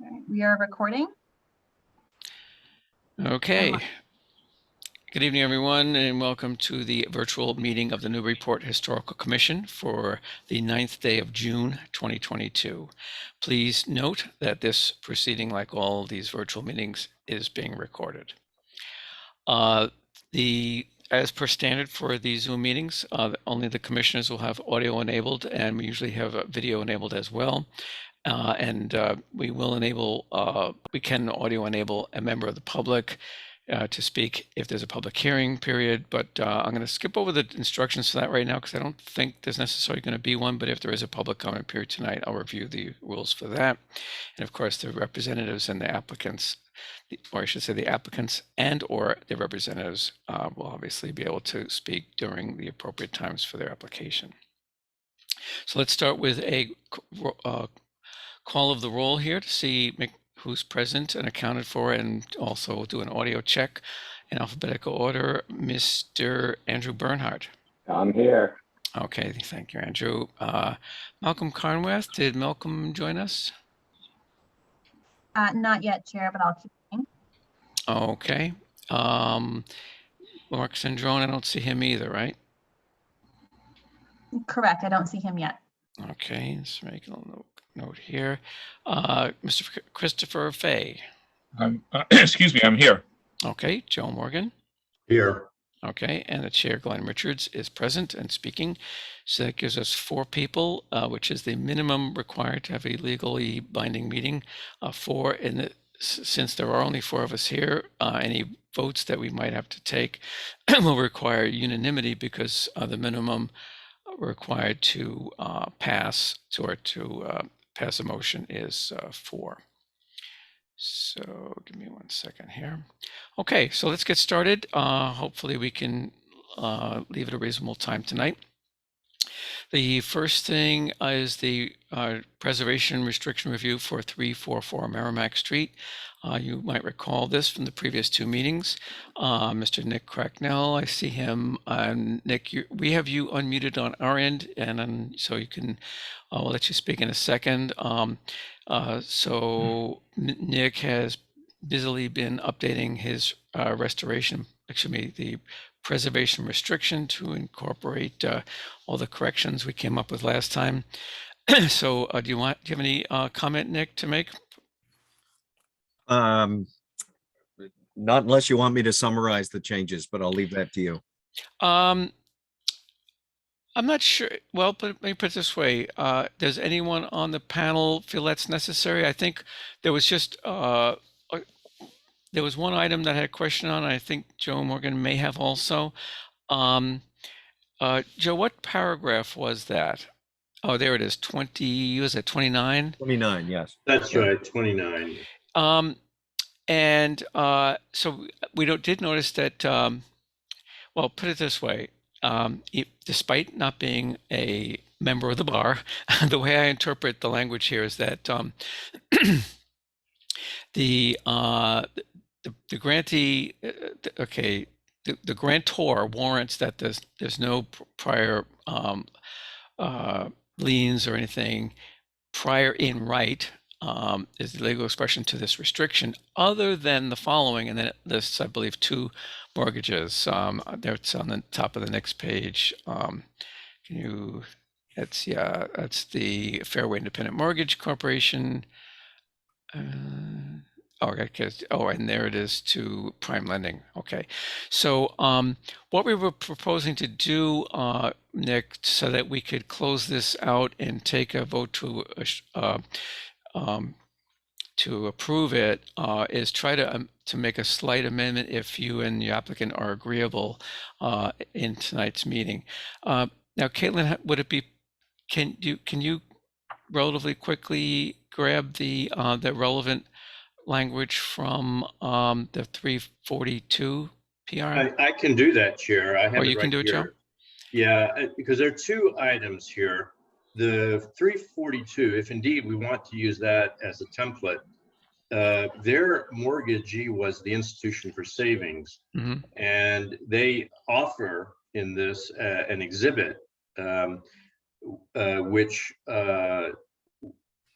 All right, we are recording. Okay. Good evening, everyone, and welcome to the virtual meeting of the Newburyport Historical Commission for the 9th day of June 2022. Please note that this proceeding, like all these virtual meetings, is being recorded. As per standard for these Zoom meetings, only the commissioners will have audio enabled, and we usually have video enabled as well. We can audio enable a member of the public to speak if there's a public hearing period, but I'm going to skip over the instructions for that right now because I don't think there's necessarily going to be one, but if there is a public comment period tonight, I'll review the rules for that. And of course, the representatives and the applicants, or I should say the applicants and or the representatives will obviously be able to speak during the appropriate times for their application. So let's start with a call of the roll here to see who's present and accounted for, and also do an audio check in alphabetical order. Mr. Andrew Bernhardt. I'm here. Okay, thank you, Andrew. Malcolm Carnwath, did Malcolm join us? Not yet, Chair, but I'll keep going. Okay. Mark Sandrone, I don't see him either, right? Correct, I don't see him yet. Okay, let's make a little note here. Mr. Christopher Fay. Excuse me, I'm here. Okay, Joe Morgan. Here. Okay, and the chair, Glenn Richards, is present and speaking. So that gives us 4 people, which is the minimum required to have a legally binding meeting. Since there are only 4 of us here, any votes that we might have to take will require unanimity because the minimum required to pass a motion is 4. So give me 1 second here. Okay, so let's get started. Hopefully we can leave it a reasonable time tonight. The first thing is the preservation restriction review for 344 Merrimack Street. You might recall this from the previous 2 meetings. Mr. Nick Cracknell, I see him. Nick, we have you unmuted on our end, and so you can, we'll let you speak in a second. Nick has busily been updating his the preservation restriction to incorporate all the corrections we came up with last time. So do you have any comment, Nick, to make? Not unless you want me to summarize the changes, but I'll leave that to you. I'm not sure. Well, let me put it this way. Does anyone on the panel feel that's necessary? I think there was just there was one item that I had a question on. I think Joe Morgan may have also. Joe, what paragraph was that? Oh, there it is. 20. Was it 29? 29. Yes. That's right. 29. So we did notice that. Well, put it this way. Despite not being a member of the bar, the way I interpret the language here is that the grantee, the grantor warrants that there's no prior liens or anything prior in right, is the legal expression to this restriction, other than the following, and then it lists, I believe, 2 mortgages. That's on the top of the next page. That's the Fairway Independent Mortgage Corporation. And there it is to Prime Lending. Okay, so what we were proposing to do, Nick, so that we could close this out and take a vote to approve it, is try to make a slight amendment if you and the applicant are agreeable in tonight's meeting. Now, Caitlin, would it be? Can you relatively quickly grab the relevant language from the 342 PR? I can do that, Chair. I have you can do it, Joe? Yeah, because there are 2 items here. The 342, if indeed we want to use that as a template, their mortgagee was the Institution for Savings, and they offer in this an exhibit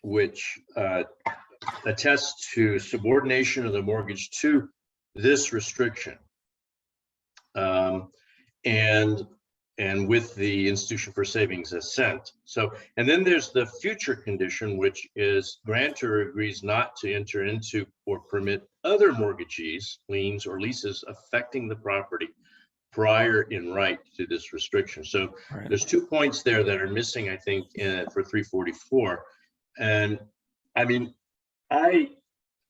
which attests to subordination of the mortgage to this restriction. And with the institution for savings assent. So, and then there's the future condition, which is grantor agrees not to enter into or permit other mortgagees, liens, or leases affecting the property prior in right to this restriction. So Right. there's 2 points there that are missing, I think, for 344. And I mean, I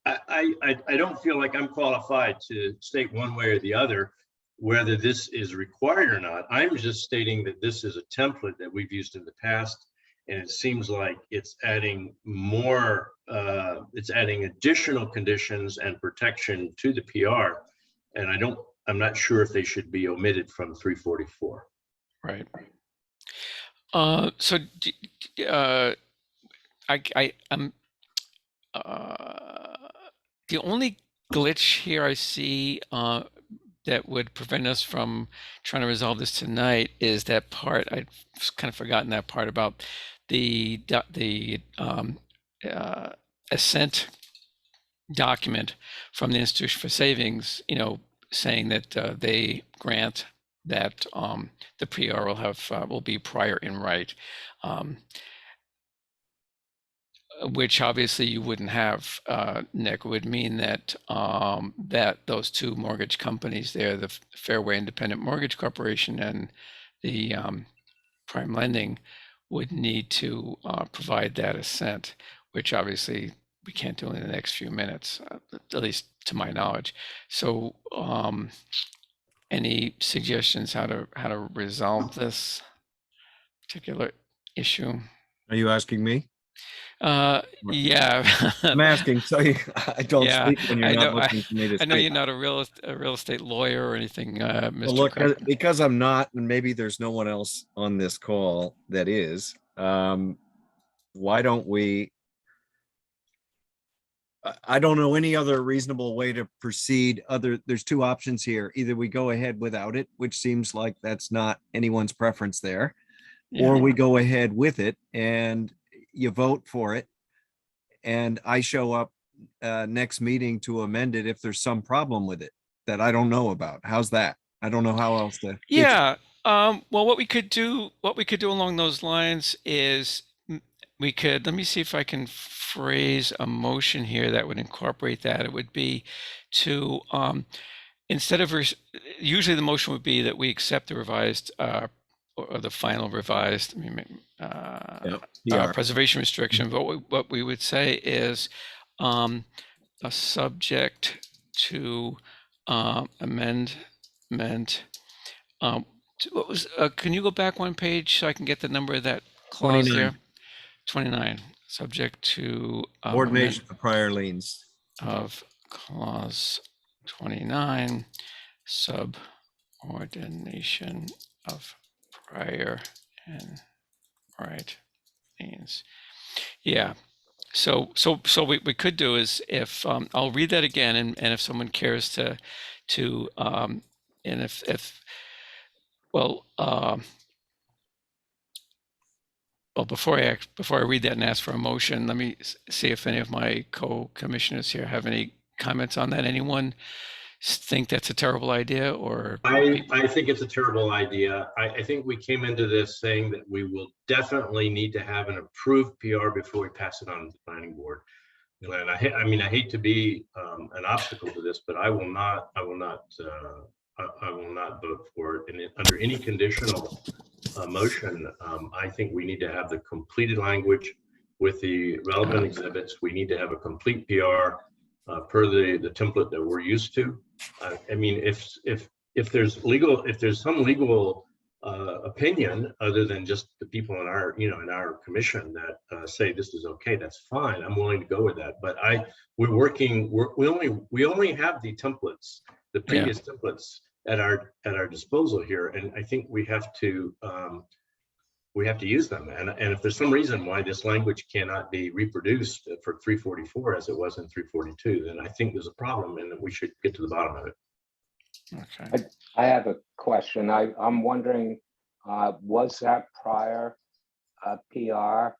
don't feel like I'm qualified to state one way or the other whether this is required or not. I'm just stating that this is a template that we've used in the past, and it seems like it's adding more, it's adding additional conditions and protection to the PR. And I'm not sure if they should be omitted from 344. Right. So I'm the only glitch here I see that would prevent us from trying to resolve this tonight is that part. I've kind of forgotten that part about the assent document from the Institution for Savings, saying that they grant that the PR will be prior in right, which obviously you wouldn't have, Nick. Would mean that that those two mortgage companies there, the Fairway Independent Mortgage Corporation and the Prime Lending, would need to provide that assent, which obviously we can't do in the next few minutes, at least to my knowledge. So any suggestions how to resolve this particular issue? Are you asking me? Yeah. I'm asking, so I don't Yeah, speak when I you're know. not looking for me to I know you're speak. not a real estate lawyer or anything, Well, Mr. look, Crackman. because I'm not, and maybe there's no one else on this call that is, why don't we? I don't know any other reasonable way to proceed. There's two options here. Either we go ahead without it, which seems like that's not anyone's preference there, or Yeah. we go ahead with it and you vote for it. And I show up next meeting to amend it if there's some problem with it that I don't know about. How's that? I don't know how else to. Yeah. Well, what we could do along those lines is we could, let me see if I can phrase a motion here that would incorporate that. It would be to, instead of, usually the motion would be that we accept the revised, or the final revised, preservation restriction. But what we would say is a subject to amendment. What was? Can you go back one page so I can get the number of that clause 29. there? 29. Subject to Ordination of prior liens. of clause 29, subordination of prior and right liens. Yeah. So what we could do is, if I'll read that again, and if someone cares to and if well before I read that and ask for a motion, let me see if any of my co-commissioners here have any comments on that. Anyone think that's a terrible idea, or? I think it's a terrible idea. I think we came into this saying that we will definitely need to have an approved PR before we pass it on to the planning board. And I hate to be an obstacle to this, but I will not vote for it. And under any conditional motion, I think we need to have the completed language with the relevant exhibits. We need to have a complete PR per the template that we're used to. I mean, if there's some legal opinion other than just the people in our commission that say this is okay, that's fine. I'm willing to go with that. But we only have the templates, the previous templates at our disposal here, and I think we have to use them. And if there's some reason why this language cannot be reproduced for 344 as it was in 342, then I think there's a problem, and we should get to the bottom of it. Okay. I have a question. I'm wondering, was that prior PR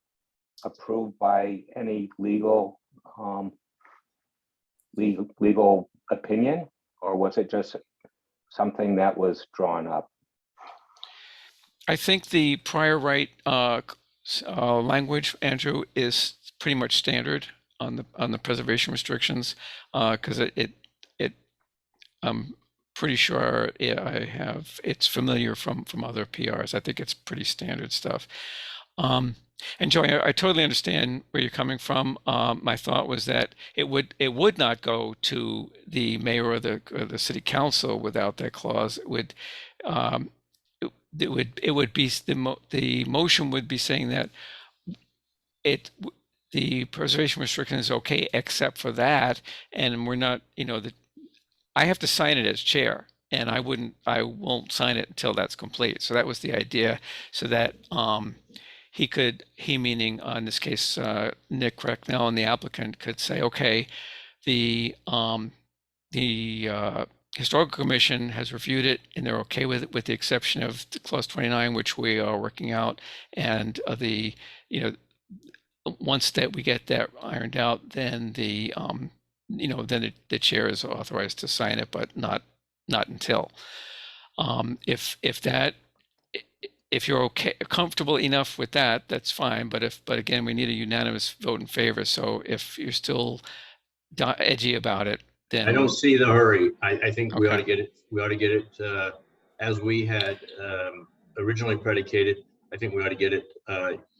approved by any legal legal opinion, or was it just something that was drawn up? I think the prior right language, Andrew, is pretty much standard on the preservation restrictions, because I'm pretty sure it's familiar from other PRs. I think it's pretty standard stuff. And Joey, I totally understand where you're coming from. My thought was that it would not go to the mayor or the city council without that clause. It would be the motion would be saying that the preservation restriction is okay except for that, and we're not, I have to sign it as chair, and I won't sign it until that's complete. So that was the idea, so that he meaning in this case Nick Cracknell and the applicant could say, okay, the Historical Commission has reviewed it and they're okay with it, with the exception of clause 29, which we are working out, and once that we get that ironed out, then then the chair is authorized to sign it, but not until. If you're okay, comfortable enough with that, that's fine. But again, we need a unanimous vote in favor. So if you're still edgy about it, then I don't see the hurry. I think we ought to Okay. get it. We ought to get it as we had originally predicated. I think we ought to get it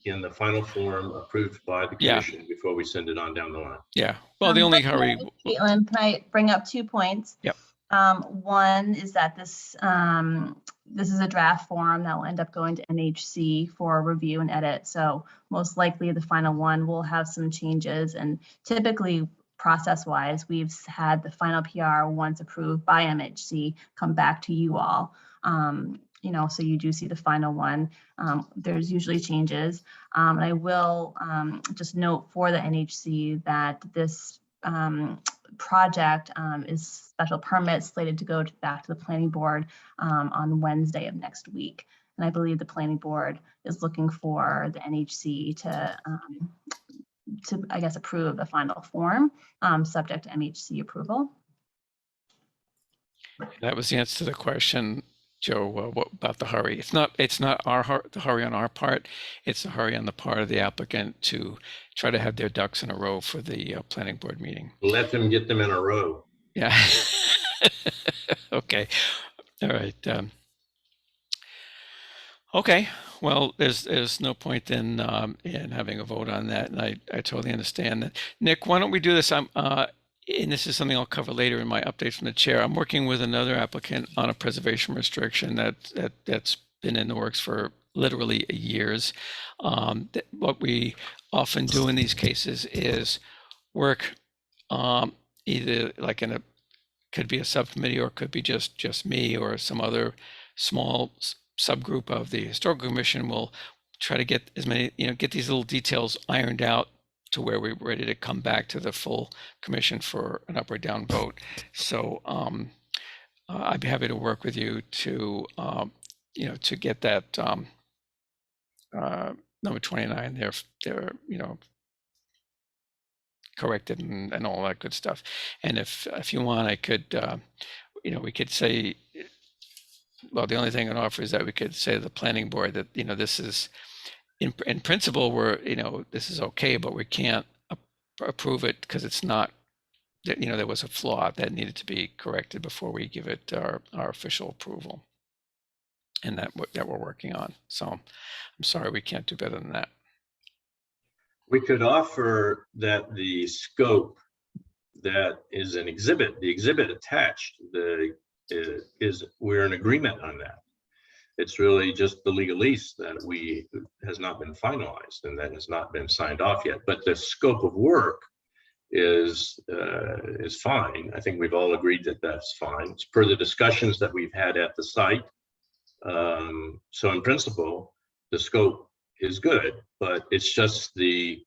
in the final form approved by the Yeah. commission before we send it on down the line. Yeah. Well, the only But hurry. Caitlin, can I bring up 2 points? Yep. One is that this is a draft form that will end up going to NHC for review and edit. So most likely the final one will have some changes, and typically process-wise, we've had the final PR once approved by MHC come back to you all. So you do see the final one. There's usually changes. And I will just note for the NHC that this project is special permit slated to go back to the planning board on Wednesday of next week. And I believe the planning board is looking for the NHC to I guess, approve the final form, subject to MHC approval. That was the answer to the question, Joe. What about the hurry? It's not the hurry on our part. It's the hurry on the part of the applicant to try to have their ducks in a row for the planning board meeting. Let them get them in a row. Yeah. Okay. All right. Okay. Well, there's no point in having a vote on that, and I totally understand that. Nick, why don't we do this? And this is something I'll cover later in my update from the chair. I'm working with another applicant on a preservation restriction that's been in the works for literally years. What we often do in these cases is work either like could be a subcommittee, or it could be just me or some other small subgroup of the Historical Commission. Will try to get as many, get these little details ironed out to where we're ready to come back to the full commission for an up or down vote. So I'd be happy to work with you to, to get that number 29 there, corrected and all that good stuff. And if you want, I could, we could say, well, the only thing I'd offer is that we could say to the planning board that, this is, in principle, this is okay, but we can't approve it because it's not, there was a flaw that needed to be corrected before we give it our official approval. And that we're working on. So I'm sorry, we can't do better than that. We could offer that the scope that is an exhibit, the exhibit attached, we're in agreement on that. It's really just the legalese that has not been finalized and that has not been signed off yet. But the scope of work is fine. I think we've all agreed that that's fine. It's per the discussions that we've had at the site. So in principle, the scope is good, but it's just the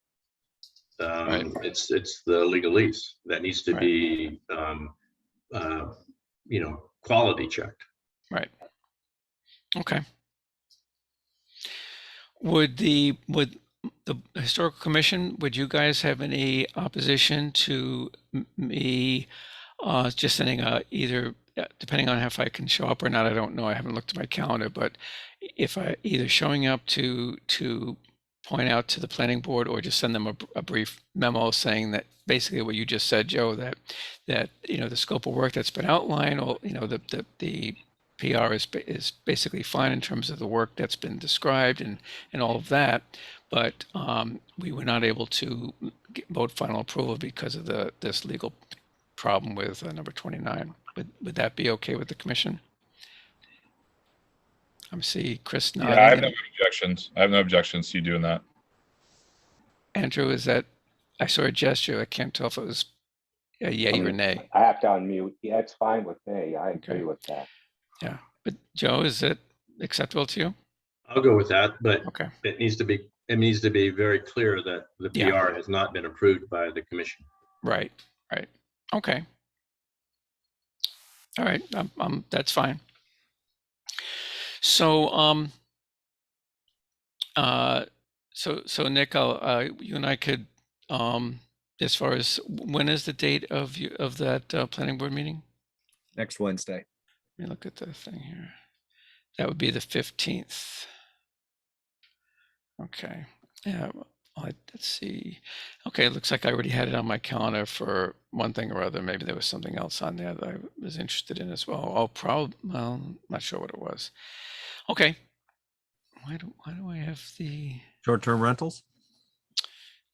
Right. it's the legalese that needs to be quality checked. Right. Okay. Would the historical commission, would you guys have any opposition to me just sending either, depending on if I can show up or not, I don't know. I haven't looked at my calendar, but if I either showing up to point out to the planning board or just send them a brief memo saying that basically what you just said, Joe, that the scope of work that's been outlined, or the PR is basically fine in terms of the work that's been described and all of that, but we were not able to vote final approval because of this legal problem with number 29. Would that be okay with the commission? I see Chris nodding. Yeah, I have no objections. I have no objections to you doing that. Andrew, is that, I saw a gesture. I can't tell if it was a yay or nay. I have to unmute. Yeah, it's fine with me. I agree Okay. with that. Yeah, but Joe, is it acceptable to you? I'll go with that, but Okay. it needs to be very clear that the Yeah. PR has not been approved by the commission. Right. Okay. All right. That's fine. So, so Nick, you and I could, as far as when is the date of that planning board meeting? Next Wednesday. Let me look at the thing here. That would be the 15th. Okay. Yeah. Let's see. Okay, it looks like I already had it on my calendar for one thing or other. Maybe there was something else on there that I was interested in as well. Well, not sure what it was. Okay. Why do I have the? Short-term rentals?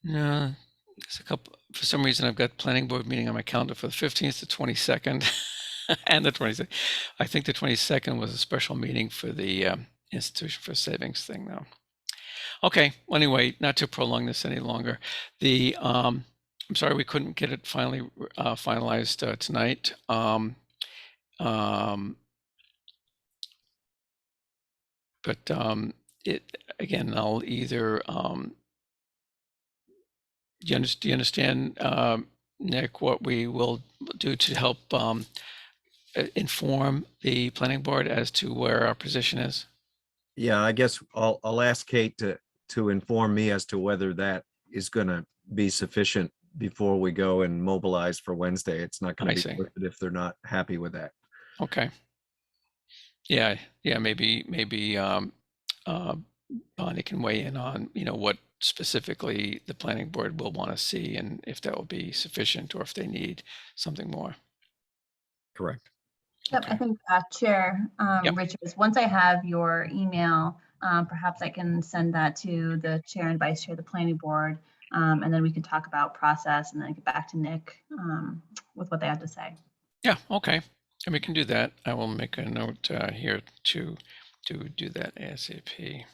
No, there's a couple. For some reason, I've got planning board meeting on my calendar for the 15th to 22nd, and the 26th. I think the 22nd was a special meeting for the Institution for Savings thing, though. Okay. Well, anyway, not to prolong this any longer. I'm sorry we couldn't get it finally finalized tonight. But again, I'll either. Do you understand, Nick, what we will do to help inform the planning board as to where our position is? Yeah, I guess I'll ask Kate to inform me as to whether that is gonna be sufficient before we go and mobilize for Wednesday. It's not I gonna be see. worth it if they're not happy with that. Okay. Yeah. Maybe Bonnie can weigh in on what specifically the planning board will want to see and if that will be sufficient or if they need something more. Correct. Yep, I Okay. think, Chair Yep. Richards, once I have your email, perhaps I can send that to the chair and vice chair of the planning board, and then we can talk about process and then get back to Nick with what they have to say. Yeah. Okay. And we can do that. I will make a note here to do that ASAP.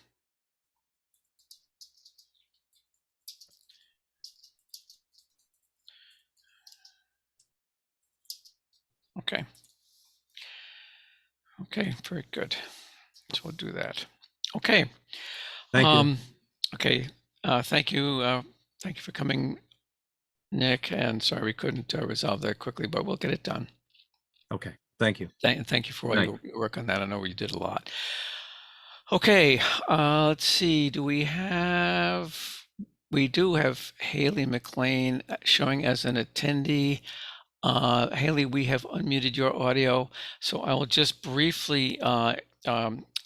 Okay. Okay, very good. So we'll do that. Okay. Thank you. Okay. Thank you. Thank you for coming, Nick. And sorry we couldn't resolve that quickly, but we'll get it done. Okay, thank you. Thank you for all Right. your work on that. I know you did a lot. Okay. Let's see. We do have Haley McLean showing as an attendee. Haley, we have unmuted your audio, so I will just briefly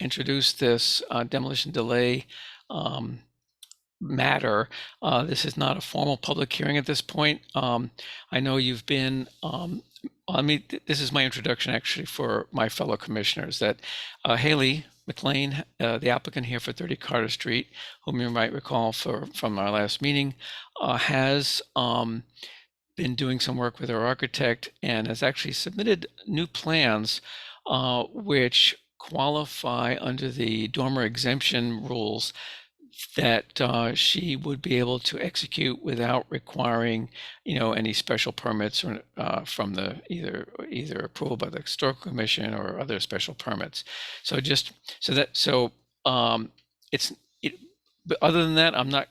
introduce this demolition delay matter. This is not a formal public hearing at this point. I know you've been, this is my introduction actually for my fellow commissioners, that Haley McLean, the applicant here for 30 Carter Street, whom you might recall from our last meeting, has been doing some work with our architect and has actually submitted new plans which qualify under the dormer exemption rules that she would be able to execute without requiring, any special permits or from the either approval by the historical commission or other special permits. So but other than that, I'm not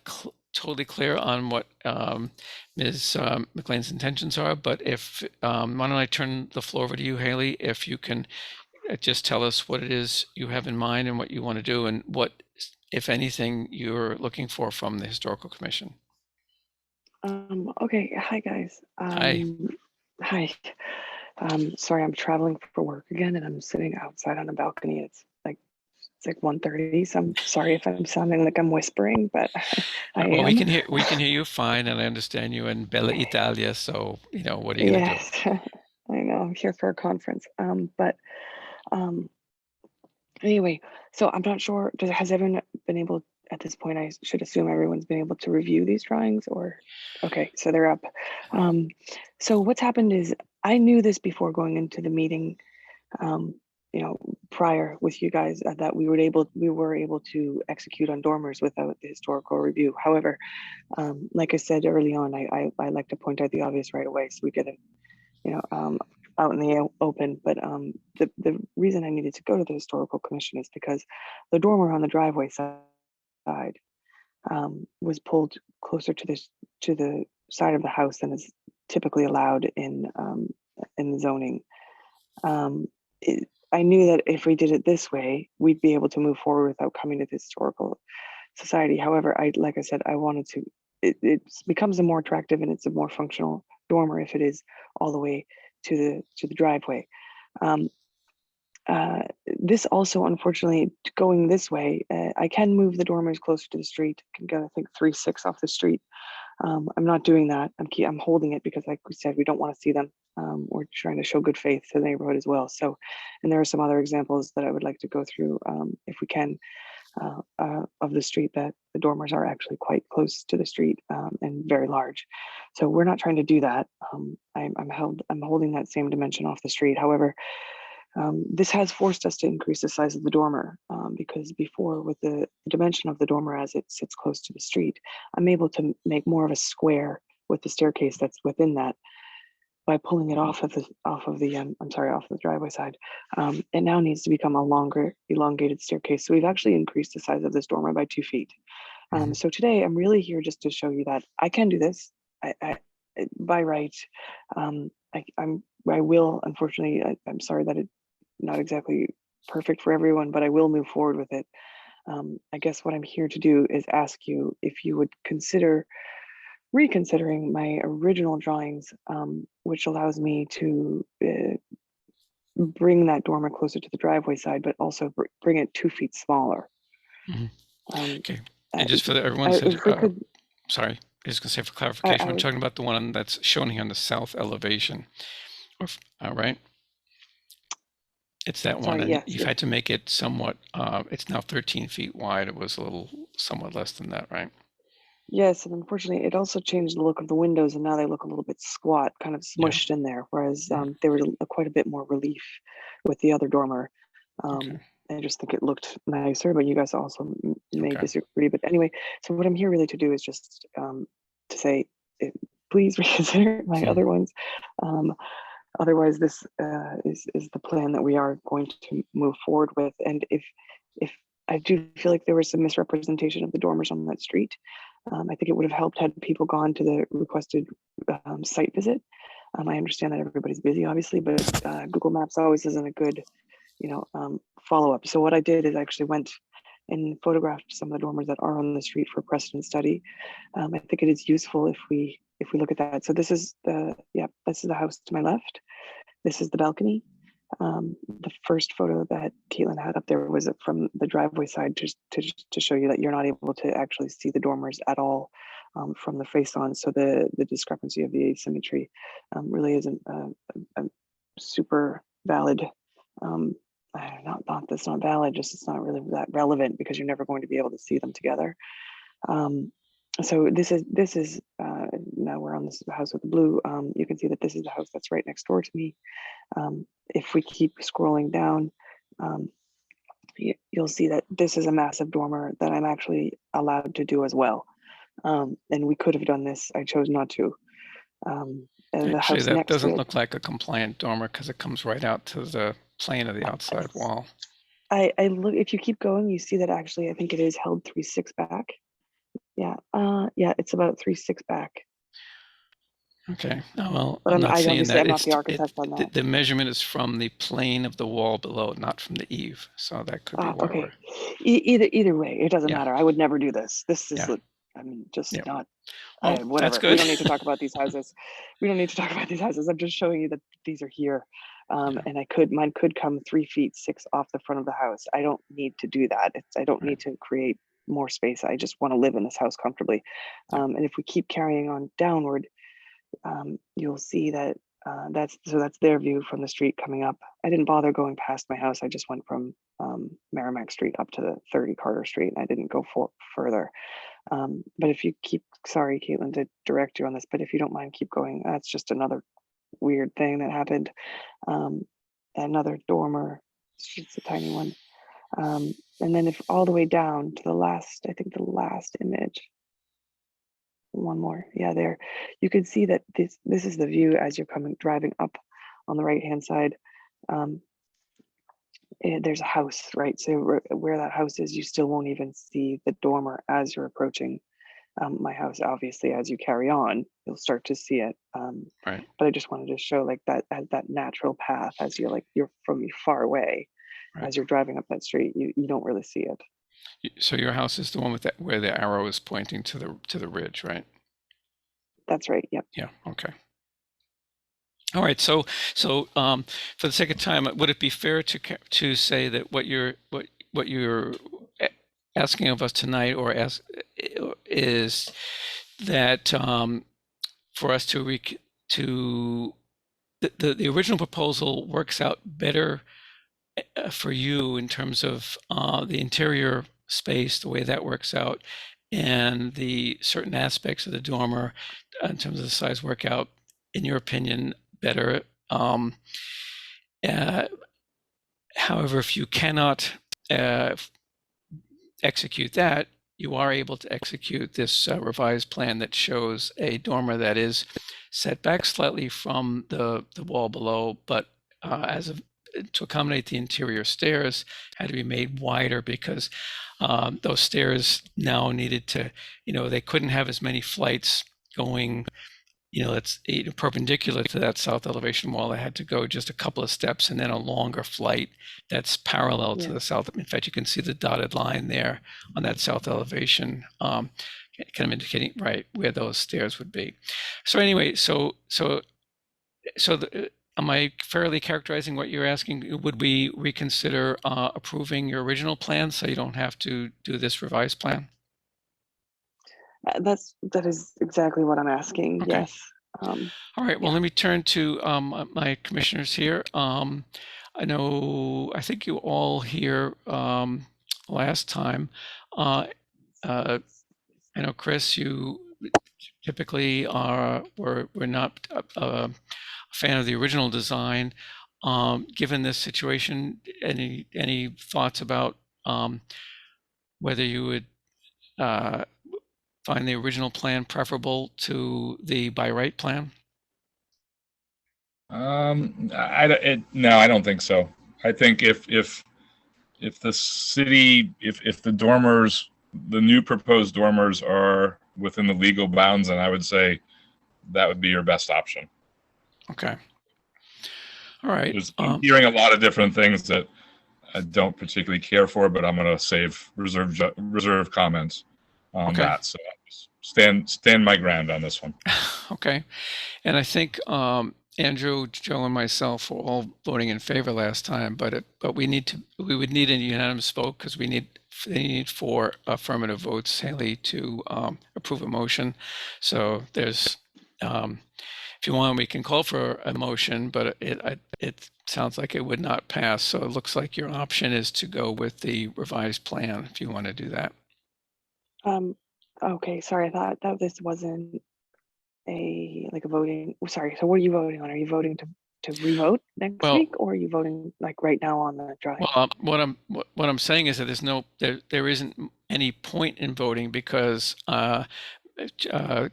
totally clear on what Ms. McLean's intentions are, but why don't I turn the floor over to you, Haley, if you can just tell us what it is you have in mind and what you want to do and what if anything, you're looking for from the Historical Commission. Okay. Hi, guys. Hi. Hi. Sorry, I'm traveling for work again, and I'm sitting outside on a balcony. It's like 1:30, so I'm sorry if I'm sounding like I'm whispering, but I Well, am. we can hear you fine, and I understand you in Bella Italia. So what are you gonna do? Yes, I know. I'm here for a conference. But um, anyway, so I'm not sure. Has everyone been able at this point? I should assume everyone's been able to review these drawings, or okay, so they're up. So what's happened is I knew this before going into the meeting. Prior with you guys that we were able to execute on dormers without the historical review. However, like I said early on, I like to point out the obvious right away, so we get it, out in the open. But the reason I needed to go to the historical commission is because the dormer on the driveway side was pulled closer to the side of the house than is typically allowed in the zoning. I knew that if we did it this way, we'd be able to move forward without coming to the historical society. However, like I said, I wanted to, it becomes a more attractive and it's a more functional dormer if it is all the way to the driveway. This also, unfortunately, going this way, I can move the dormers closer to the street. I can get, I think, 3/6 off the street. I'm not doing that. I'm holding it because, like we said, we don't want to see them. We're trying to show good faith to the neighborhood as well. So, and there are some other examples that I would like to go through, if we can, of the street that the dormers are actually quite close to the street and very large. So we're not trying to do that. I'm holding that same dimension off the street. However, this has forced us to increase the size of the dormer because before, with the dimension of the dormer as it sits close to the street, I'm able to make more of a square with the staircase that's within that by pulling it off of the driveway side. It now needs to become a longer, elongated staircase. So we've actually increased the size of this dormer by 2 feet. So today I'm really here just to show you that I can do this. By right. I will, unfortunately, I'm sorry that it's not exactly perfect for everyone, but I will move forward with it. I guess what I'm here to do is ask you if you would consider reconsidering my original drawings, which allows me to bring that dormer closer to the driveway side, but also bring it 2 feet smaller. Okay. And just for everyone's sorry, I was going to say for clarification, we're talking about the one that's shown here on the south elevation, right? It's that one, and yes, you've had to make it somewhat. It's now 13 feet wide. It was somewhat less than that, right? Yes, and unfortunately, it also changed the look of the windows, and now they look a little bit squat, kind of smushed in there. Whereas they were quite a bit more relief with the other dormer. I just think it looked nicer, but you guys also may disagree. But anyway, so what I'm here really to do is just to say, please reconsider my other ones. Otherwise, this is the plan that we are going to move forward with. And if I do feel like there was some misrepresentation of the dormers on that street, I think it would have helped had people gone to the requested site visit. I understand that everybody's busy, obviously, but Google Maps always isn't a good, follow-up. So what I did is I actually went and photographed some of the dormers that are on the street for precedent study. I think it is useful if we look at that. So this is this is the house to my left. This is the balcony. The first photo that Caitlin had up there was from the driveway side, just to show you that you're not able to actually see the dormers at all from the face on. So the discrepancy of the asymmetry really isn't a super valid. That's not valid. Just it's not really that relevant because you're never going to be able to see them together. So this is now we're on this house with the blue. You can see that this is the house that's right next door to me. If we keep scrolling down, you'll see that this is a massive dormer that I'm actually allowed to do as well. And we could have done this. I chose not to. And the Actually, house that next doesn't to it, look like a compliant dormer because it comes right out to the plane of the outside wall. I look. If you keep going, you see that actually I think it is held 3/6 back. Yeah, it's about 3/6 back. Okay. Oh, well, But I'm not seeing obviously that. I'm not the architect on that. The measurement is from the plane of the wall below, not from the eave. So that could be Ah, where okay. we're. Either way, it doesn't Yeah. matter. I would never do this. This is, Yeah. I mean, just Yeah. not. Well, that's Whatever. good. We don't need to talk about these houses. We don't need to talk about these houses. I'm just showing you that these are here, Yeah. and mine could come 3 feet 6 off the front of the house. I don't need to do that. I don't Right. need to create more space. I just want to live in this house comfortably. Yeah. And if we keep carrying on downward, you'll see that that's their view from the street coming up. I didn't bother going past my house. I just went from Merrimack Street up to the 30 Carter Street. I didn't go further. But if you keep, sorry, Caitlin, to direct you on this, but if you don't mind, keep going. That's just another weird thing that happened. Another dormer, it's just a tiny one. And then if all the way down to the last, I think the last image, one more, yeah, there, you can see that this is the view as you're driving up on the right hand side. There's a house, right? So where that house is, you still won't even see the dormer as you're approaching my house. Obviously, as you carry on, you'll start to see it. Right. But I just wanted to show like that as that natural path as you're from far away, Right. as you're driving up that street, you don't really see it. So your house is the one with that where the arrow is pointing to the ridge, right? That's right. Yep. Yeah. Okay. All right. So for the sake of time, would it be fair to say that what you're asking of us tonight, or is that for us to the original proposal works out better for you in terms of the interior space, the way that works out, and the certain aspects of the dormer in terms of the size work out, in your opinion, better. However, if you cannot execute that, you are able to execute this revised plan that shows a dormer that is set back slightly from the wall below, but to accommodate the interior stairs had to be made wider because those stairs now needed to, they couldn't have as many flights going, it's perpendicular to that south elevation wall. They had to go just a couple of steps and then a longer flight that's parallel to the south. In fact, you can see the dotted line there on that south elevation, kind of indicating right where those stairs would be. So anyway, am I fairly characterizing what you're asking? Would we reconsider approving your original plan so you don't have to do this revised plan? That is exactly what I'm asking. Okay. Yes. All right. Well, let me turn to my commissioners here. I think you all here last time. I know, Chris, you typically were not a fan of the original design. Given this situation, any thoughts about whether you would find the original plan preferable to the by right plan? No, I don't think so. I think if the city, if the dormers, the new proposed dormers are within the legal bounds, then I would say that would be your best option. Okay. All right. I'm hearing a lot of different things that I don't particularly care for, but I'm going to reserve comments on that. So stand my ground on this one. Okay. And I think Andrew, Joe, and myself were all voting in favor last time, but we would need a unanimous vote because they need 4 affirmative votes, Haley, to approve a motion. So there's, if you want, we can call for a motion, but it sounds like it would not pass. So it looks like your option is to go with the revised plan if you want to do that. Okay, sorry, I thought that this wasn't a voting. Sorry, so what are you voting on? Are you voting to revote next week, or are you voting like right now on the drawing? Well, what I'm saying is that there isn't any point in voting because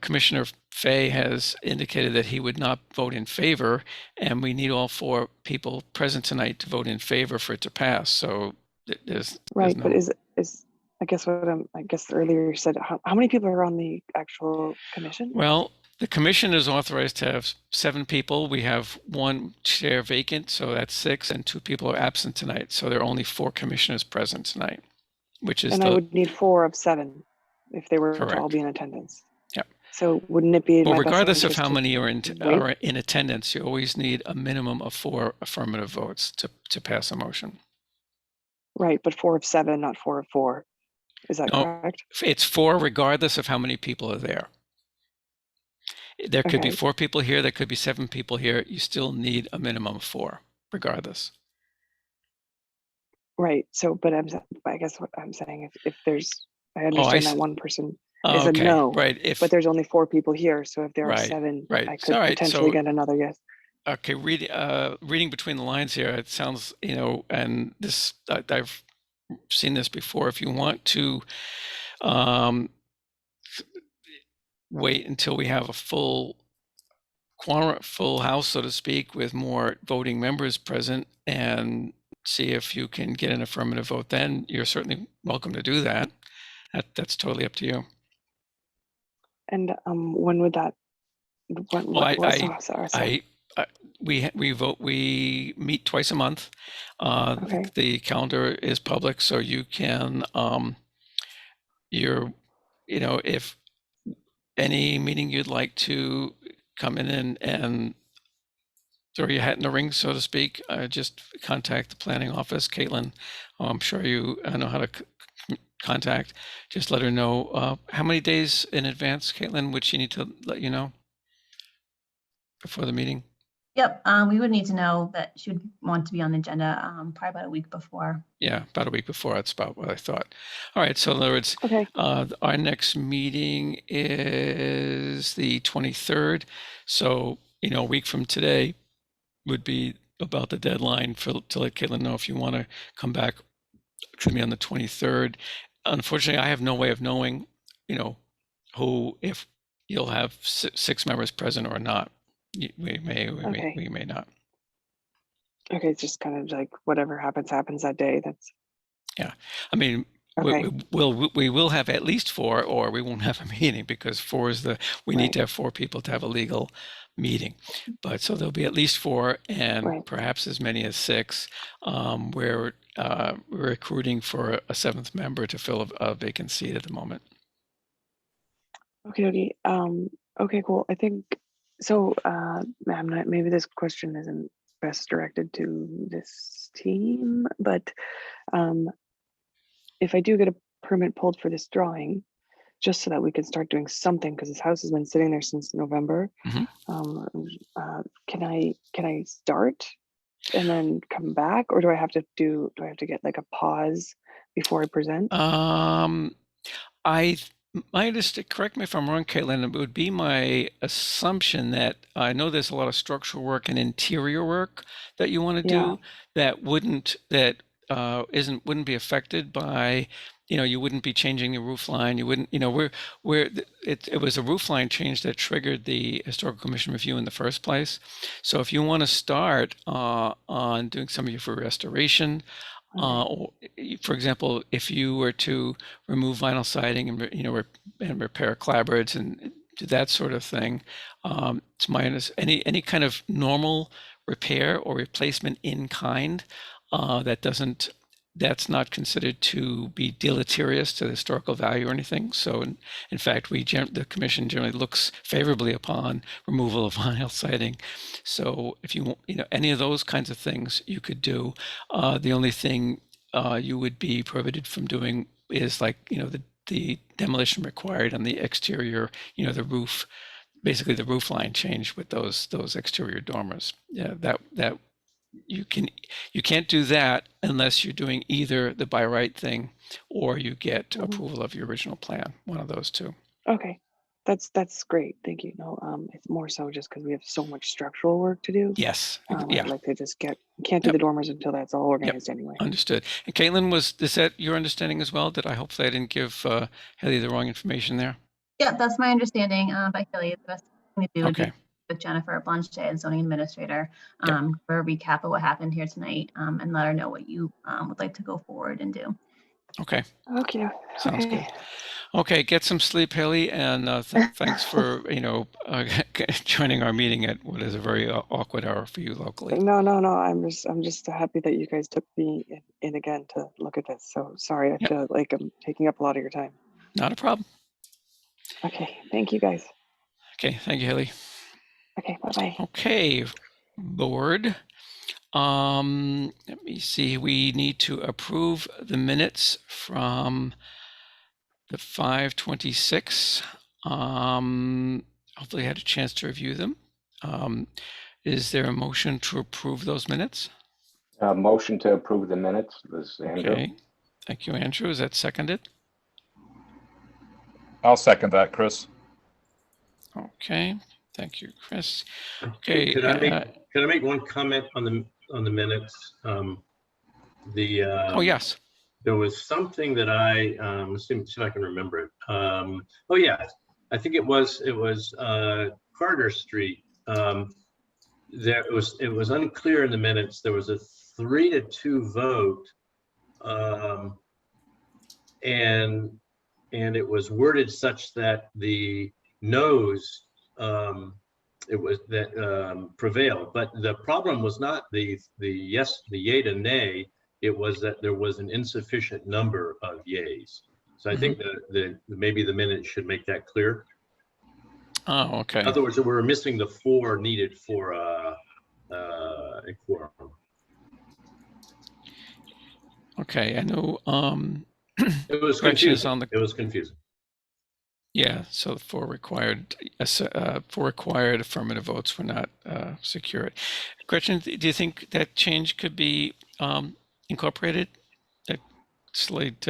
Commissioner Fay has indicated that he would not vote in favor, and we need all 4 people present tonight to vote in favor for it to pass. So there's right, no... but is I guess earlier you said how many people are on the actual commission? Well, The commission is authorized to have 7 people. We have 1 chair vacant, so that's 6, and 2 people are absent tonight. So there are only 4 commissioners present tonight, which is And I would need 4 of 7 if they were to all Correct. be in attendance. Yep. So wouldn't it be in Well, my best regardless of interest how to many are wait? in attendance, you always need a minimum of 4 affirmative votes to pass a motion. Right, but 4 of 7, not 4 of 4. Is that No, correct? it's 4 regardless of how many people are there. There could be Okay. 4 people here, there could be 7 people here. You still need a minimum of 4, regardless. Right. So, but I guess what I'm saying, if there's, I I understand that see. one person Oh, is a okay, no, right. If but there's only 4 people here. So if there are Right, 7, right. I So, could all right, potentially so get another yes. okay, reading between the lines here, it sounds, and this I've seen this before. If you want to wait until we have a full house, so to speak, with more voting members present, and see if you can get an affirmative vote, then you're certainly welcome to do that. That's totally up to you. And when would that? Sorry. We meet twice a month. Okay. The calendar is public, so you can if any meeting you'd like to come in and throw your hat in the ring, so to speak, just contact the planning office. Caitlin, I'm sure you know how to contact. Just let her know. How many days in advance, Caitlin, would she need to let you know before the meeting? Yep, we would need to know that she would want to be on the agenda probably about a week before. Yeah, about a week before. That's about what I thought. All right, so in other words, Okay. our next meeting is the 23rd. So, a week from today would be about the deadline to let Caitlin know if you want to come back to me on the 23rd. Unfortunately, I have no way of knowing, if you'll have 6 members present or not. We may not. Okay, it's just kind of like whatever happens that day. That's I mean, okay. we will have at least 4, or we won't have a meeting, because 4 is we need to have 4 people to have a legal meeting. But so there'll be at least 4, and perhaps as many as 6. We're recruiting for a 7th member to fill a vacant seat at the moment. Okay. Okay, cool. I think so. Maybe this question isn't best directed to this team, but if I do get a permit pulled for this drawing, just so that we can start doing something, because this house has been sitting there since November. Can I start and then come back, or do I have to get like a pause before I present? Correct me if I'm wrong, Caitlin, it would be my assumption that I know there's a lot of structural work and interior work that you want to do that wouldn't be affected by, you wouldn't be changing the roof line. You wouldn't, it was a roof line change that triggered the Historical Commission review in the first place. So if you want to start on doing some of your restoration, or, for example, if you were to remove vinyl siding and repair clapboards and do that sort of thing, it's any kind of normal repair or replacement in kind that's not considered to be deleterious to the historical value or anything. So in fact, the commission generally looks favorably upon removal of vinyl siding. So if you any of those kinds of things you could do. The only thing you would be prohibited from doing is the demolition required on the exterior, the roof, basically the roof line change with those exterior dormers. Yeah, that you can't do that unless you're doing either the by right thing or you get approval of your original plan, one of those two. Okay, that's great. Thank you. No, it's more so just because we have so much structural work to do. Yes. I'd like to just can't do the dormers until that's all organized anyway. Understood. And Caitlin, is that your understanding as well? Did I hopefully I didn't give Haley the wrong information there? Yeah, that's my understanding. By Haley, the best thing to do would be Okay. with Jennifer Blanchet, zoning administrator, for a recap of what happened here tonight, and let her know what you would like to go forward and do. Okay, Okay. sounds good. Okay. Okay, get some sleep, Haley, and thanks for joining our meeting at what is a very awkward hour for you locally. No. I'm just happy that you guys took me in again to look at this. So sorry, I Yep. feel like I'm taking up a lot of your time. Not a problem. Okay, thank you guys. Okay, thank you, Haley. Okay, bye-bye. Okay, board. Let me see. We need to approve the minutes from the 5/26. Hopefully I had a chance to review them. Is there a motion to approve those minutes? Motion to approve the minutes, was Andrew. Okay, thank you, Andrew. Is that seconded? I'll second that, Chris. Okay, thank you, Chris. Okay. Could I make one comment on the minutes? Oh, yes. There was something that let's see if I can remember it. Oh yeah, I think it was Carter Street. It was unclear in the minutes. There was a 3-2 vote, and it was worded such that the no's prevailed. But the problem was not the yay to nay. It was that there was an insufficient number of yays. So I think that maybe the minute should make that clear. Oh, okay. In other words, we're missing the 4 needed for a quorum. Okay, I know. It was confusing. It was confusing. Yeah, so for required affirmative votes were not secured. Gretchen, do you think that change could be incorporated? That slate.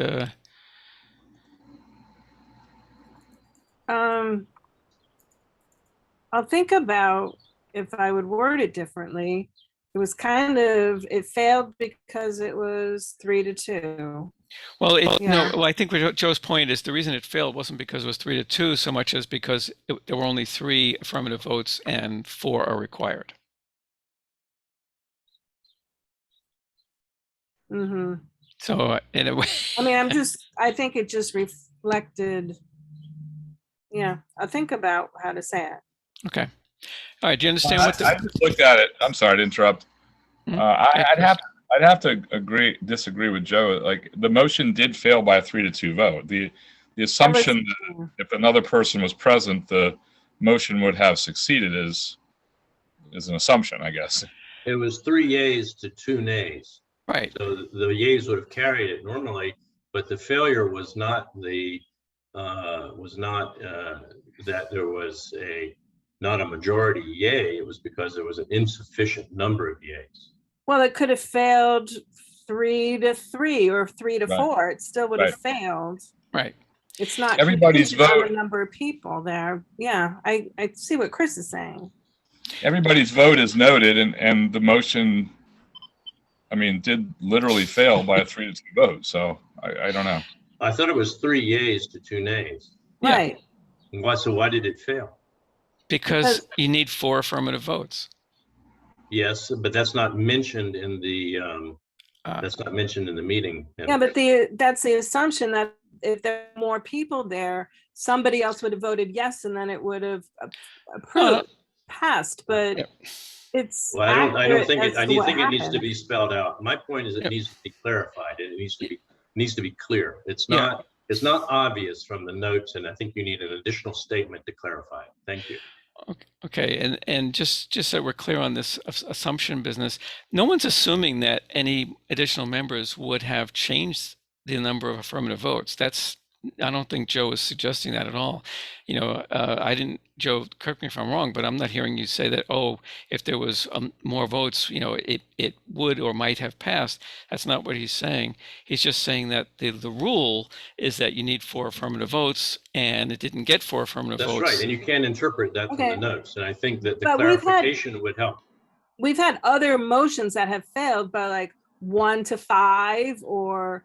I'll think about if I would word it differently. It was it failed because it was 3-2. Well, Yeah. no. Well, I think what Joe's point is the reason it failed wasn't because it was 3-2 so much as because there were only 3 affirmative votes and 4 are required. Mm-hmm. So in a way, I mean, I think it just reflected. Yeah, I'll think about how to say it. okay. All right. Do you understand what I just looked at it. I'm sorry to interrupt. I'd have to disagree with Joe. Like the motion did fail by a 3-2 vote. The assumption that if another person was present, the motion would have succeeded is an assumption, I guess. It was 3 yays to 2 nays. Right. So the yays would have carried it normally, but the failure was not that there was not a majority yay. It was because there was an insufficient number of yays. Well, it could have failed 3-3 or 3-4. Right. It still would have failed. Right. It's not everybody's vote. The number of people there. Yeah, I see what Chris is saying. Everybody's vote is noted, and the motion, I mean, did literally fail by a 3-2 vote. So I don't know. I thought it was 3 yays to 2 nays. Right. Yeah. So why did it fail? Because you need 4 affirmative votes. Yes, but that's not mentioned in the meeting. Yeah, but that's the assumption that if there are more people there, somebody else would have voted yes, and then it would have passed. But it's. Well, I don't think it. I think it needs to be spelled out. My point is, it needs to be clarified. It needs to be clear. It's not. It's not obvious from the notes, and I think you need an additional statement to clarify it. Thank you. Okay, and just so we're clear on this assumption business, no one's assuming that any additional members would have changed the number of affirmative votes. I don't think Joe is suggesting that at all. Joe, correct me if I'm wrong, but I'm not hearing you say that, if there was more votes, it would or might have passed. That's not what he's saying. He's just saying that the rule is that you need 4 affirmative votes, and it didn't get 4 affirmative votes. That's right, and you can interpret that from the notes, and I think that the clarification would help. We've had other motions that have failed by like 1 to 5 or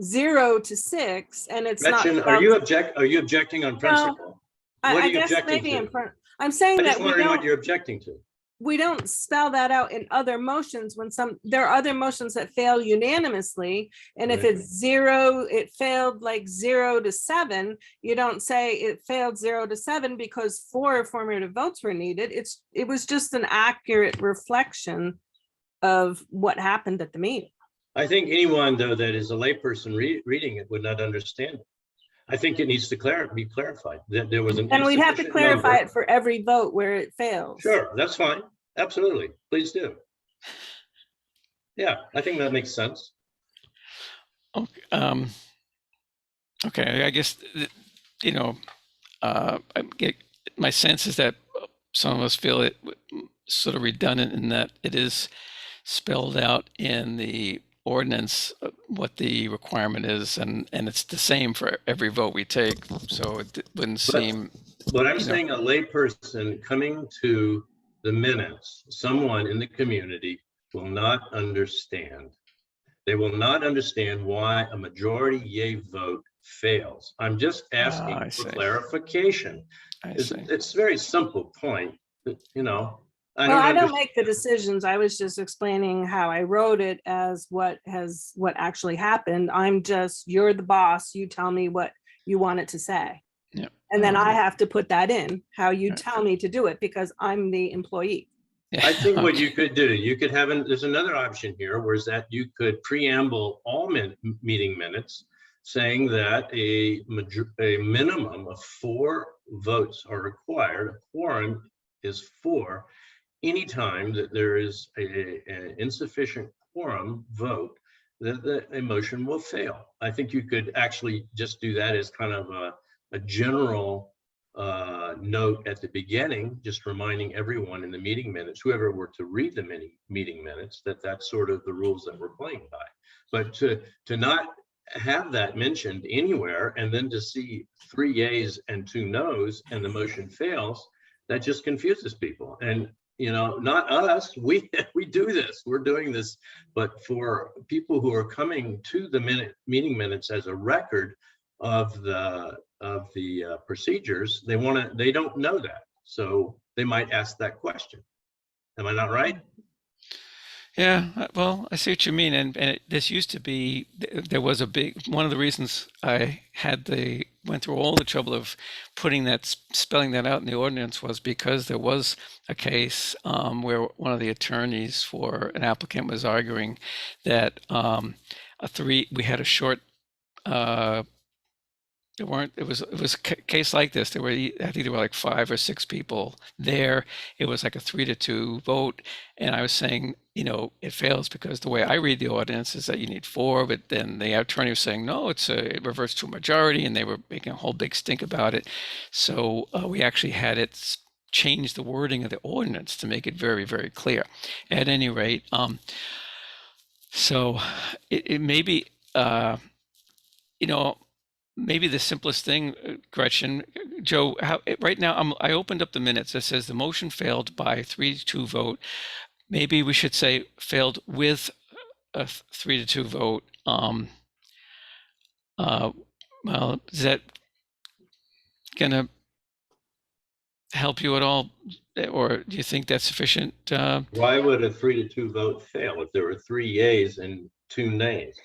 0 to 6, and it's Gretchen, not. Are you objecting on principle? I guess maybe I'm saying that I just want to know what you're objecting to. we don't spell that out in other motions when there are other motions that fail unanimously. And if Right. it's 0, it failed like 0 to 7, you don't say it failed 0 to 7 because 4 affirmative votes were needed. It was just an accurate reflection of what happened at the meeting. I think anyone, though, that is a layperson reading it would not understand it. I think it needs to be clarified that there was an And we'd have to insufficient clarify number. it for every vote where it fails. Sure, that's fine. Absolutely. Please do. Yeah, I think that makes sense. Okay, okay, I guess, you know, my sense is that some of us feel it sort of redundant in that it is spelled out in the ordinance what the requirement is, and it's the same for every vote we take. So it wouldn't seem. But I'm saying a layperson coming to the minutes, someone in the community will not understand. They will not understand why a majority yay vote fails. I'm just asking I for see. clarification. I It's, see. it's a very simple point, but, you know. I don't make the decisions. I was just explaining how I wrote it as what actually happened. You're the boss. You tell me what you want it to say. Yeah. And then I have to put that in how you tell me to do it because I'm the employee. Yeah. I think what Okay. you could do, you could have, there's another option here, whereas that you could preamble all meeting minutes saying that a minimum of 4 votes are required. A quorum is 4. Anytime that there is an insufficient quorum vote, that a motion will fail. I think you could actually just do that as kind of a general note at the beginning, just reminding everyone in the meeting minutes, whoever were to read the meeting minutes, that that's sort of the rules that we're playing by. But to not have that mentioned anywhere and then to see 3 yays and 2 noes and the motion fails, that just confuses people. And you know, not us, we do this, we're doing this, but for people who are coming to the meeting minutes as a record of the procedures, they don't know that. So they might ask that question. Am I not right? Yeah, well, I see what you mean, and this used to be, there was one of the reasons I went through all the trouble of spelling that out in the ordinance was because there was a case where one of the attorneys for an applicant was arguing that we had a short, it was a case like this. I think there were like 5 or 6 people there. It was like a 3-2 vote. And I was saying, it fails because the way I read the ordinance is that you need 4, but then the attorney was saying, no, it reverts to a majority, and they were making a whole big stink about it. So we actually had it change the wording of the ordinance to make it very, very clear. At any rate, so it may be, maybe the simplest thing, Gretchen, Joe, right now I opened up the minutes. It says the motion failed by 3-2 vote. Maybe we should say failed with a 3-2 vote. Well, is that gonna help you at all, or do you think that's sufficient? Why would a 3-2 vote fail if there were 3 yays and 2 nays?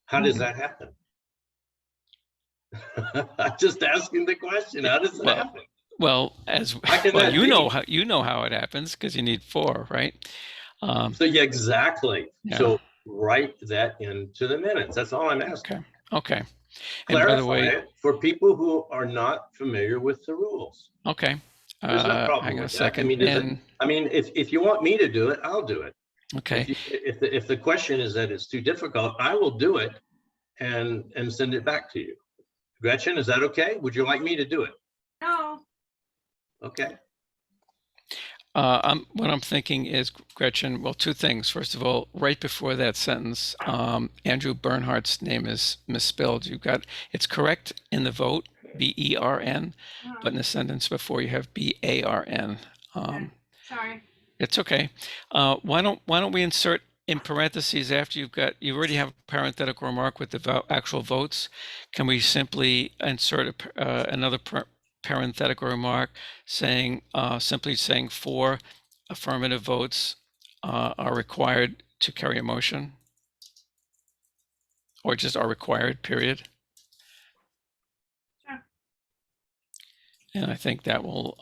How does that happen? I'm just asking the question. How does that happen? Well, you know how it happens because you need 4, right? So yeah, exactly. Yeah. So write that into the minutes. That's all I'm asking. Okay. And Clarify by the way, it for people who are not familiar with the rules. okay. There's no problem Hang on a with that. second. If you want me to do it, I'll do it. Okay. If the question is that it's too difficult, I will do it and send it back to you. Gretchen, is that okay? Would you like me to do it? No. Okay. What I'm thinking is, Gretchen, well, 2 things. First of all, right before that sentence, Andrew Bernhardt's name is misspelled. It's correct in the vote, B-E-R-N, but in the sentence before you have B-A-R-N. Sorry. It's okay. Why don't we insert in parentheses after you already have a parenthetical remark with the actual votes? Can we simply insert another parenthetical remark simply saying 4 affirmative votes are required to carry a motion, or just are required, period. Sure. And I think that will,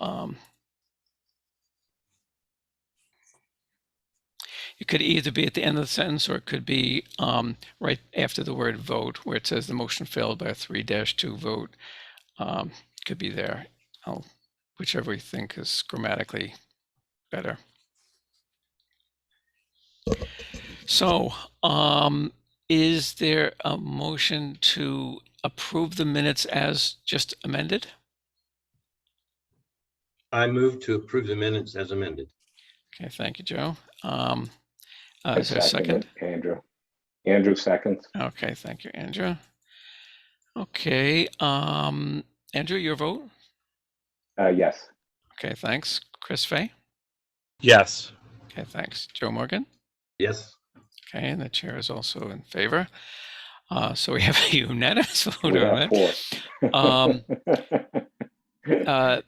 it could either be at the end of the sentence, or it could be right after the word vote, where it says the motion failed by a 3-2 vote. Could be there. Whichever you think is grammatically better. So, is there a motion to approve the minutes as just amended? I move to approve the minutes as amended. Okay, thank you, Joe. I Is there a second? it, Andrew. Andrew seconds. Okay, thank you, Andrew. Okay, Andrew, your vote? Yes. Okay, thanks. Chris Fay? Yes. Okay, thanks. Joe Morgan? Yes. Okay, and the chair is also in favor. So we have a unanimous vote We on have that. 4.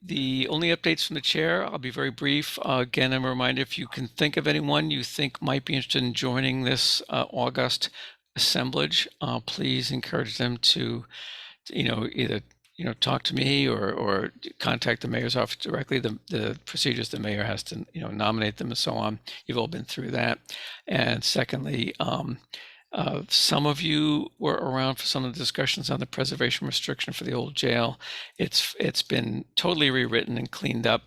The only updates from the chair, I'll be very brief. Again, I'm a reminder, if you can think of anyone you think might be interested in joining this August assemblage, please encourage them to either talk to me or contact the mayor's office directly. The procedures the mayor has to nominate them and so on. You've all been through that. And secondly, some of you were around for some of the discussions on the preservation restriction for the old jail. It's been totally rewritten and cleaned up,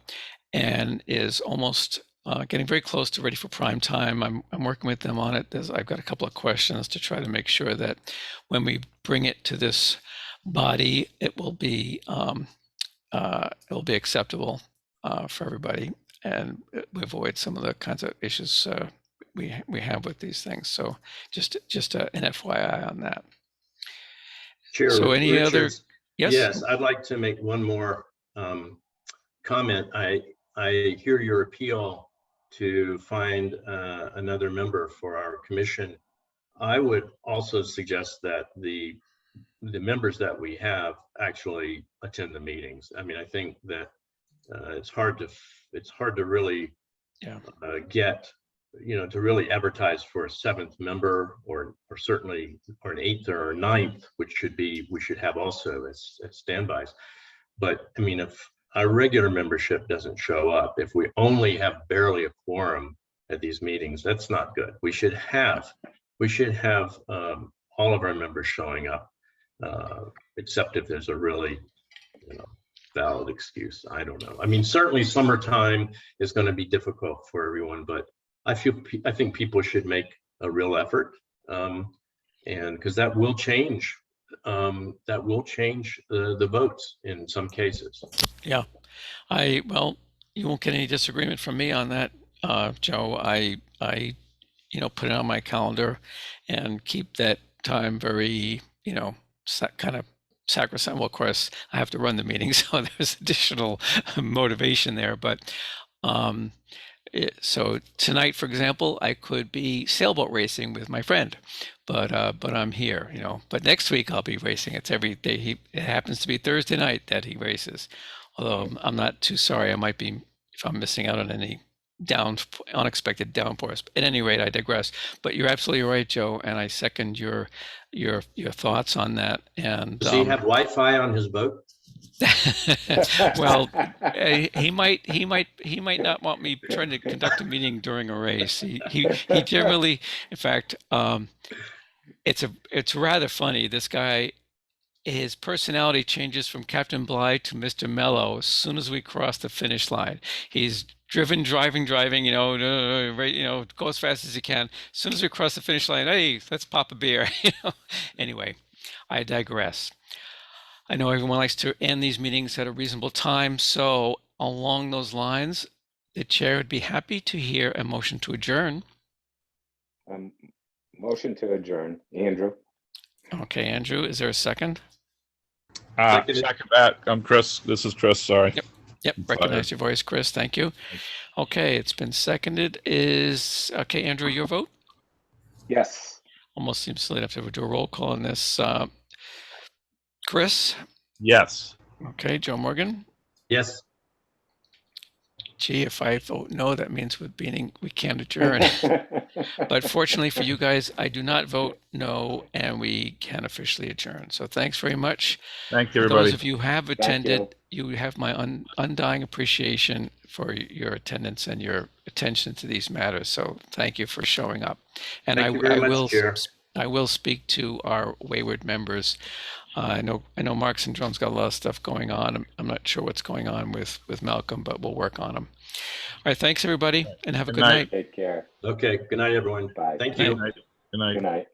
and is almost getting very close to ready for prime time. I'm working with them on it. I've got a couple of questions to try to make sure that when we bring it to this body, it will be acceptable for everybody, and we avoid some of the kinds of issues we have with these things. So just an FYI on that. Chair So any other? Richards, Yes. Yes, I'd like to make one more comment. I hear your appeal to find another member for our commission. I would also suggest that the members that we have actually attend the meetings. I mean, I think that it's hard to really get, to really advertise for a 7th member, or certainly or an 8th or a 9th, which we should have also as standbys. But I mean, if our regular membership doesn't show up, if we only have barely a quorum at these meetings, that's not good. We should have all of our members showing up, except if there's a really valid excuse. I don't know. I mean, certainly summertime is going to be difficult for everyone, but I think people should make a real effort, and because that will change the votes in some cases. Yeah, well, you won't get any disagreement from me on that, Joe. I put it on my calendar and keep that time very, kind of sacrosanct. Well, of course, I have to run the meeting, so there's additional motivation there. But so tonight, for example, I could be sailboat racing with my friend, but I'm here, But next week I'll be racing. It's every day. It happens to be Thursday night that he races. Although I'm not too sorry. I might be, if I'm missing out on any unexpected downpours. At any rate, I digress. But you're absolutely right, Joe, and I second your thoughts on that. And does he have Wi-Fi on his boat? Well, he might not want me trying to conduct a meeting during a race. He generally, in fact, it's rather funny. This guy, his personality changes from Captain Bligh to Mr. Mellow as soon as we cross the finish line. He's driving, go as fast as he can. As soon as we cross the finish line, hey, let's pop a beer. Anyway, I digress. I know everyone likes to end these meetings at a reasonable time, so along those lines, the chair would be happy to hear a motion to adjourn. Motion to adjourn, Andrew. Okay, Andrew, is there a second? Second that. I'm Chris. This is Chris. Sorry. Yep. Recognize your voice, Chris. Thank you. Okay, it's been seconded. Okay, Andrew, your vote? Yes. Almost seems silly enough to do a roll call on this. Chris? Yes. Okay, Joe Morgan? Yes. gee, if I vote no, that means we can't adjourn. But fortunately for you guys, I do not vote no, and we can officially adjourn. So thanks very much. Thank you, For everybody. those of you who have attended, you have my undying appreciation for your attendance and your attention to these matters. So thank you for showing up. And Thank you very much, Chair. I will speak to our wayward members. I know Mark Syndrome's got a lot of stuff going on. I'm not sure what's going on with Malcolm, but we'll work on them. All right, thanks everybody, and have a good night. Take care. Okay, good night, everyone. Bye. Thank Good you. night. Good night. Good night.